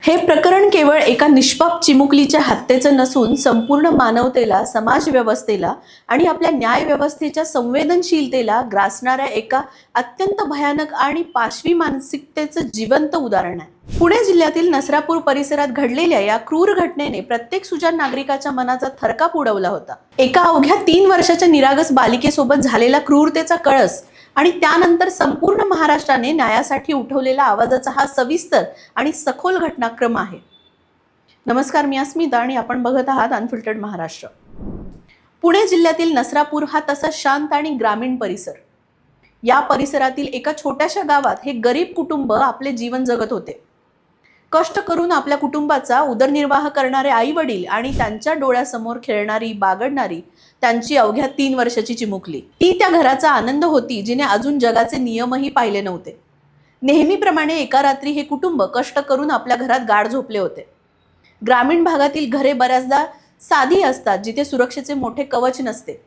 हे प्रकरण केवळ एका निष्पाप चिमुकलीच्या हत्येचं नसून संपूर्ण मानवतेला, समाज व्यवस्थेला आणि आपल्या न्याय व्यवस्थेच्या संवेदनशीलतेला ग्रासणाऱ्या एका अत्यंत भयानक आणि पाशवी मानसिकतेचं जिवंत उदाहरण आहे। पुणे जिल्ह्यातील नसरापूर परिसरात घडलेल्या या क्रूर घटनेने प्रत्येक सुजाण नागरिकाच्या मनाचा थरकाप उडवला होता। एका अवघ्या 3 वर्षाच्या निरागस बालिकेसोबत झालेला क्रूरतेचा कळस आणि त्यानंतर संपूर्ण महाराष्ट्राने न्यायासाठी उठवलेला आवाजाचा हा सविस्तर आणि सखोल घटनाक्रम आहे। नमस्कार, मी अस्मिता आणि आपण बघत आहात अनफिल्टर्ड महाराष्ट्र। पुणे जिल्ह्यातील नसरापूर हा तसा शांत आणि ग्रामीण परिसर। या परिसरातील एका छोट्याशा गावात हे गरीब कुटुंब आपले जीवन जगत होते। कष्ट करून आपल्या कुटुंबाचा उदरनिर्वाह करणारे आई वडील आणि त्यांच्या डोळ्यासमोर खेळणारी, बागडणारी त्यांची अवघ्या 3 वर्षाची चिमुकली, ती त्या घराचा आनंद होती जिने अजून जगाचे नियमही पाहिले नव्हते। नेहमीप्रमाणे एका रात्री हे कुटुंब कष्ट करून आपल्या घरात गाढ झोपले होते। ग्रामीण भागातील घरे बऱ्याचदा साधी असतात, जिथे सुरक्षेचे मोठे कवच नसते।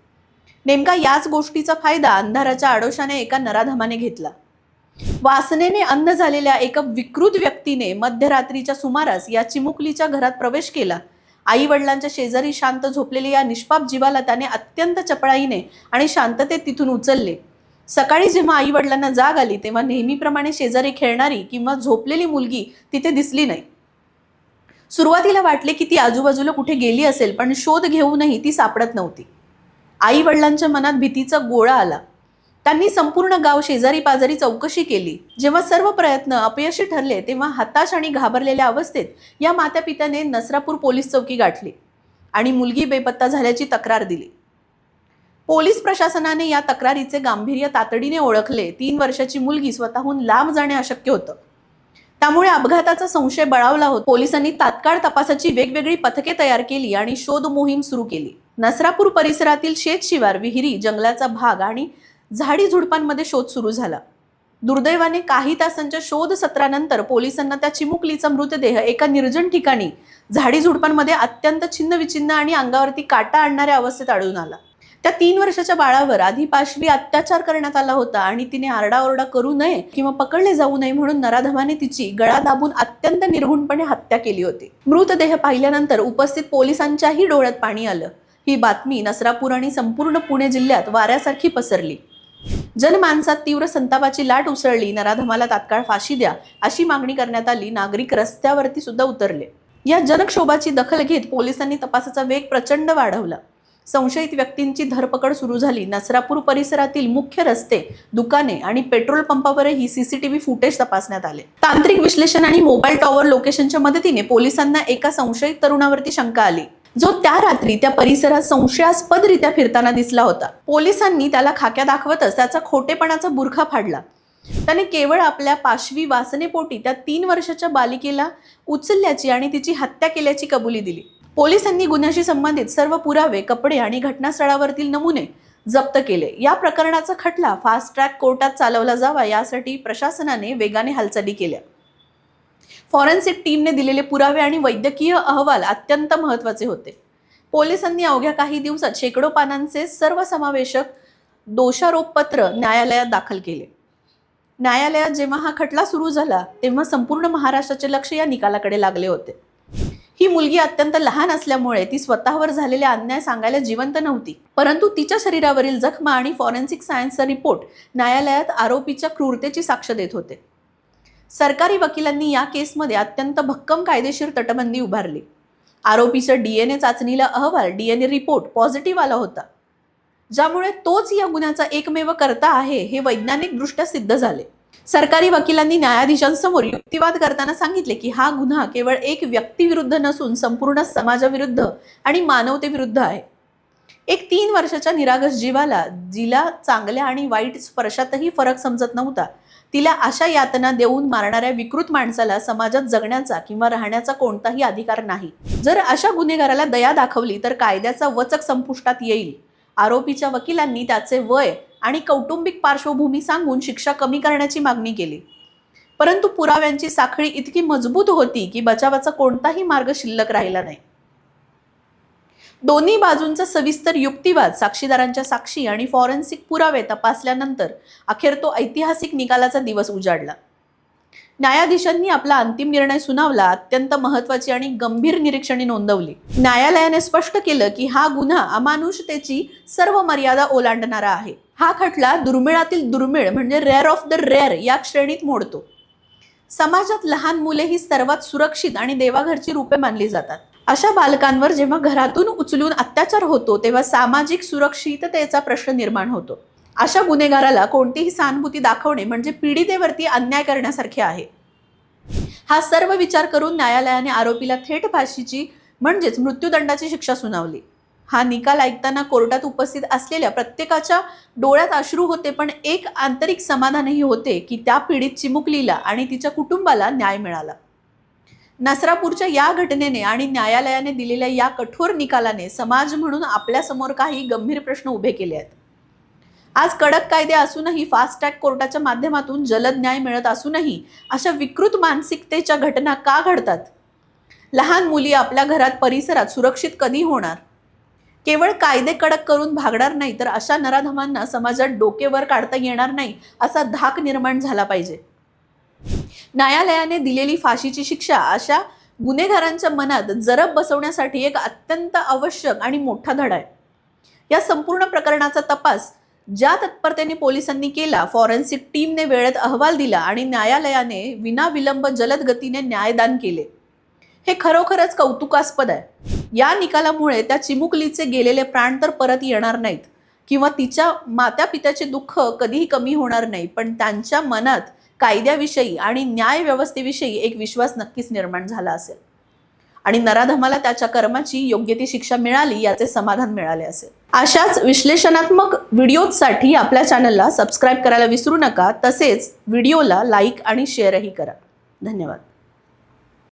नेमका याच गोष्टीचा फायदा अंधाराच्या आडोशाने एका नराधमाने घेतला। वासनेने अंध झालेल्या एका विकृत व्यक्तीने मध्यरात्रीच्या सुमारास या चिमुकलीच्या घरात प्रवेश केला। आई वडिलांच्या शेजारी शांत झोपलेल्या या निष्पाप जीवाला त्याने अत्यंत चपळाईने आणि शांततेत तिथून उचलले। सकाळी जेव्हा आई वडिलांना जाग आली तेव्हा नेहमीप्रमाणे शेजारी खेळणारी किंवा झोपलेली मुलगी तिथे दिसली नाही। सुरुवातीला वाटले की ती आजूबाजूला कुठे गेली असेल, पण शोध घेऊनही ती सापडत नव्हती। आई वडिलांच्या मनात भीतीचा गोळा आला। त्यांनी संपूर्ण गाव शेजारी पाजारी चौकशी केली। जेव्हा सर्व प्रयत्न अपयशी ठरले तेव्हा हताश आणि घाबरलेल्या अवस्थेत या मातापित्याने नसरापूर पोलीस चौकी गाठली आणि मुलगी बेपत्ता झाल्याची तक्रार दिली। पोलीस प्रशासनाने या तक्रारीचे गांभीर्य तातडीने ओळखले। 3 वर्षाची मुलगी स्वतःहून लांब जाणे अशक्य होतं, त्यामुळे अपघाताचा संशय बळावला होता। पोलिसांनी तात्काळ तपासाची वेगवेगळी पथके तयार केली आणि शोध मोहीम सुरू केली। नसरापूर परिसरातील शेतशिवार, विहिरी, जंगलाचा भाग आणि झाडी झुडपांमध्ये शोध सुरू झाला। दुर्दैवाने काही तासांच्या शोध सत्रानंतर पोलिसांना त्या चिमुकलीचा मृतदेह एका निर्जन ठिकाणी झाडी झुडपांमध्ये अत्यंत छिन्नविछिन्न आणि अंगावरती काटा आणणाऱ्या अवस्थेत आढळून आला। त्या 3 वर्षाच्या बाळावर आधी पाशवी अत्याचार करण्यात आला होता आणि तिने आरडाओरडा करू नये किंवा पकडले जाऊ नये म्हणून नराधमाने तिची गळा दाबून अत्यंत निर्घृणपणे हत्या केली होती। मृतदेह पाहिल्यानंतर उपस्थित पोलिसांच्याही डोळ्यात पाणी आलं। ही बातमी नसरापूर आणि संपूर्ण पुणे जिल्ह्यात वाऱ्यासारखी पसरली। जनमानसात तीव्र संतापाची लाट उसळली। नराधमाला तात्काळ फाशी द्या अशी मागणी करण्यात आली। नागरिक रस्त्यावरती सुद्धा उतरले। या जनक्षोभाची दखल घेत पोलिसांनी तपासाचा वेग प्रचंड वाढवला। संशयित व्यक्तींची धरपकड सुरू झाली। नसरापूर परिसरातील मुख्य रस्ते, दुकाने आणि पेट्रोल पंपावरही सीसीटीव्ही फुटेज तपासण्यात आले। तांत्रिक विश्लेषण आणि मोबाईल टॉवर लोकेशनच्या मदतीने पोलिसांना एका संशयित तरुणावरती शंका आली, जो त्या रात्री त्या परिसरात संशयास्पदरित्या फिरताना दिसला होता। पोलिसांनी त्याला खाक्या दाखवतच त्याचा खोटेपणाचा बुरखा फाडला। त्याने केवळ आपल्या पाशवी वासनेपोटी त्या 3 वर्षाच्या बालिकेला उचलल्याची आणि तिची हत्या केल्याची कबुली दिली। पोलिसांनी गुन्ह्याशी संबंधित सर्व पुरावे, कपडे आणि घटनास्थळावरील नमुने जप्त केले। या प्रकरणाचा खटला फास्ट ट्रॅक कोर्टात चालवला जावा यासाठी प्रशासनाने वेगाने हालचाली केल्या। फॉरेन्सिक टीमने दिलेले पुरावे आणि वैद्यकीय अहवाल अत्यंत महत्त्वाचे होते। पोलिसांनी अवघ्या काही दिवसात शेकडो पानांचे सर्वसमावेशक दोषारोपपत्र न्यायालयात दाखल केले। न्यायालयात जेव्हा हा खटला सुरू झाला तेव्हा संपूर्ण महाराष्ट्राचे लक्ष या निकालाकडे लागले होते। ही मुलगी अत्यंत लहान असल्यामुळे ती स्वतःवर झालेले अन्याय सांगायला जिवंत नव्हती, परंतु तिच्या शरीरावरील जखमा आणि फॉरेन्सिक सायन्सचा रिपोर्ट न्यायालयात आरोपीच्या क्रूरतेची साक्ष देत होते। सरकारी वकिलांनी या केसमध्ये अत्यंत भक्कम कायदेशीर तटबंदी उभारली। आरोपीच्या डीएनए चाचणीला अहवाल, डीएनए रिपोर्ट पॉझिटिव्ह आला होता, ज्यामुळे तोच या गुन्ह्याचा एकमेव कर्ता आहे हे वैज्ञानिकदृष्ट्या सिद्ध झाले। सरकारी वकिलांनी न्यायाधीशांसमोर युक्तिवाद करताना सांगितले की हा गुन्हा केवळ एक व्यक्तीविरुद्ध नसून संपूर्ण समाजाविरुद्ध आणि मानवतेविरुद्ध आहे। एक 3 वर्षाच्या निरागस जीवाला, जिला चांगल्या आणि वाईट स्पर्शातही फरक समजत नव्हता, तिला अशा यातना देऊन मारणाऱ्या विकृत माणसाला समाजात जगण्याचा किंवा राहण्याचा कोणताही अधिकार नाही। जर अशा गुन्हेगाराला दया दाखवली तर कायद्याचा वचक संपुष्टात येईल। आरोपीच्या वकिलांनी त्याचे वय आणि कौटुंबिक पार्श्वभूमी सांगून शिक्षा कमी करण्याची मागणी केली, परंतु पुराव्यांची साखळी इतकी मजबूत होती की बचावाचा कोणताही मार्ग शिल्लक राहिला नाही। दोन्ही बाजूंचा सविस्तर युक्तिवाद, साक्षीदारांच्या साक्षी आणि फॉरेन्सिक पुरावे तपासल्यानंतर अखेर तो ऐतिहासिक निकालाचा दिवस उजाडला। न्यायाधीशांनी आपला अंतिम निर्णय सुनावला. अत्यंत महत्त्वाची आणि गंभीर निरीक्षणे नोंदवली. न्यायालयाने स्पष्ट केलं की हा गुन्हा अमानुषतेची सर्व मर्यादा ओलांडणारा आहे. हा खटला दुर्मिळातील दुर्मिळ म्हणजे रेअर ऑफ द रेअर या श्रेणीत मोडतो. समाजात लहान मुले ही सर्वात सुरक्षित आणि देवाघरची रूपे मानली जातात. अशा बालकांवर जेव्हा घरातून उचलून अत्याचार होतो तेव्हा सामाजिक सुरक्षिततेचा प्रश्न निर्माण होतो. अशा गुन्हेगाराला कोणतीही सहानुभूती दाखवणे म्हणजे पीडितेवरती अन्याय करण्यासारखे आहे. हा सर्व विचार करून न्यायालयाने आरोपीला थेट फाशीची म्हणजेच मृत्यूदंडाची शिक्षा सुनावली. हा निकाल ऐकताना कोर्टात उपस्थित असलेल्या प्रत्येकाच्या डोळ्यात अश्रू होते, पण एक आंतरिक समाधानही होते की त्या पीडित चिमुकलीला आणि तिच्या कुटुंबाला न्याय मिळाला. नसरापूरच्या या घटनेने आणि न्यायालयाने दिलेल्या या कठोर निकालाने समाज म्हणून आपल्यासमोर काही गंभीर प्रश्न उभे केले आहेत. आज कडक कायदे असूनही, फास्ट ट्रॅक कोर्टाच्या माध्यमातून जलद न्याय मिळत असूनही अशा विकृत मानसिकतेच्या घटना का घडतात? लहान मुली आपल्या घरात, परिसरात सुरक्षित कधी होणार? केवळ कायदे कडक करून भागणार नाही, तर अशा नराधमांना समाजात डोकेवर काढता येणार नाही असा धाक निर्माण झाला पाहिजे. न्यायालयाने दिलेली फाशीची शिक्षा अशा गुन्हेगारांच्या मनात जरब बसवण्यासाठी एक अत्यंत आवश्यक आणि मोठा धडा आहे. या संपूर्ण प्रकरणाचा तपास ज्या तत्परतेने पोलिसांनी केला, फॉरेन्सिक टीमने वेळेत अहवाल दिला आणि न्यायालयाने विनाविलंब जलद गतीने न्यायदान केले, हे खरोखरच कौतुकास्पद आहे. या निकालामुळे त्या चिमुकलीचे गेलेले प्राण तर परत येणार नाहीत किंवा तिच्या माता पित्याचे दुःख कधीही कमी होणार नाही, पण त्यांच्या मनात कायद्याविषयी आणि न्याय व्यवस्थेविषयी एक विश्वास नक्कीच निर्माण झाला असेल आणि नराधमाला त्याच्या कर्माची योग्य ती शिक्षा मिळाली याचे समाधान मिळाले असेल. अशाच विश्लेषणात्मक व्हिडिओसाठी आपल्या चॅनलला सबस्क्राईब करायला विसरू नका. तसेच व्हिडिओला लाईक आणि शेअरही करा. धन्यवाद.